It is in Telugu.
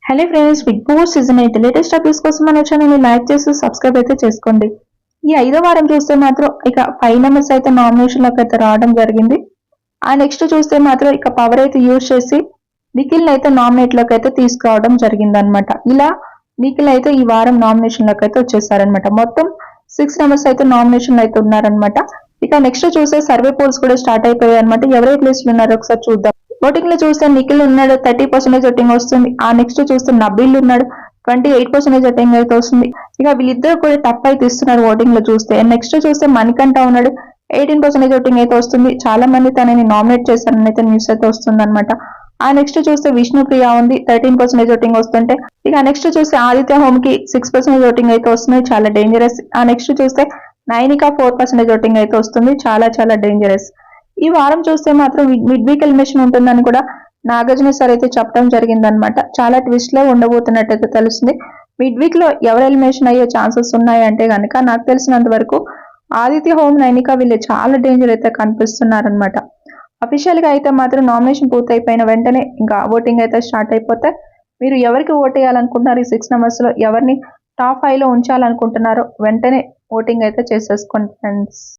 Hello friends, Bigg Boss season 8 latest updates కోసం మన ఛానల్ ని లైక్ చేసి సబ్స్క్రైబ్ అయితే చేసుకోండి. ఈ 5వ వారం చూస్తే మాత్రం ఇక 5 మెంబర్స్ అయితే నామినేషన్ లోకి అయితే రావడం జరిగింది. ఆ నెక్స్ట్ చూస్తే మాత్రం ఇక పవర్ అయితే యూజ్ చేసి నిఖిల్ అయితే నామినేట్ లోకి అయితే తీసుకురావడం జరిగిందనమాట. ఇలా నిఖిల్ అయితే ఈ వారం నామినేషన్ లోకి అయితే వచ్చేసారనమాట. మొత్తం 6 మెంబర్స్ అయితే నామినేషన్ అయితే ఉన్నారనమాట. ఇక నెక్స్ట్ చూస్తే సర్వే పోల్స్ కూడా స్టార్ట్ అయిపోయాయి అనమాట. ఎవరెవరి ప్లేస్ లో ఉన్నారో ఒకసారి చూద్దాం. ఓటింగ్ లో చూస్తే నిఖిల్ ఉన్నాడు, 30% ఓటింగ్ వస్తుంది. ఆ నెక్స్ట్ చూస్తే నబీల్ ఉన్నాడు, 28% ఓటింగ్ అయితే వస్తుంది. ఇక వీళ్ళిద్దరు కూడా టప్ అయితే ఇస్తున్నారు ఓటింగ్ లో చూస్తే. నెక్స్ట్ చూస్తే మణికంఠ ఉన్నాడు, 18% ఓటింగ్ అయితే వస్తుంది. చాలా మంది తనని నామినేట్ చేశారని అయితే న్యూస్ అయితే వస్తుంది అనమాట. ఆ నెక్స్ట్ చూస్తే విష్ణుప్రియ ఉంది, 13% ఓటింగ్ వస్తుంటే. ఇక నెక్స్ట్ చూస్తే ఆదిత్య హోమ్ కి 6% ఓటింగ్ అయితే వస్తుంది, చాలా డేంజరస్. ఆ నెక్స్ట్ చూస్తే నైనిక 4% ఓటింగ్ అయితే వస్తుంది, చాలా చాలా డేంజరస్. ఈ వారం చూస్తే మాత్రం మిడ్ వీక్ ఎలిమినేషన్ ఉంటుందని కూడా నాగార్జున సార్ అయితే చెప్పడం జరిగిందనమాట. చాలా ట్విస్ట్ లో ఉండబోతున్నట్టయితే తెలుస్తుంది. మిడ్ వీక్ లో ఎవరు ఎలిమినేషన్ అయ్యే ఛాన్సెస్ ఉన్నాయి అంటే కనుక నాకు తెలిసినంత వరకు ఆదిత్య హోమ్, నైనిక వీళ్ళు చాలా డేంజర్ అయితే కనిపిస్తున్నారనమాట. అఫీషియల్ గా అయితే మాత్రం నామినేషన్ పూర్తి అయిపోయిన వెంటనే ఇంకా ఓటింగ్ అయితే స్టార్ట్ అయిపోతే మీరు ఎవరికి ఓట్ వేయాలనుకుంటున్నారు, ఈ 6 మెంబర్స్ లో ఎవరిని టాప్ 5 లో ఉంచాలనుకుంటున్నారో వెంటనే ఓటింగ్ అయితే చేసేసుకోండి ఫ్రెండ్స్.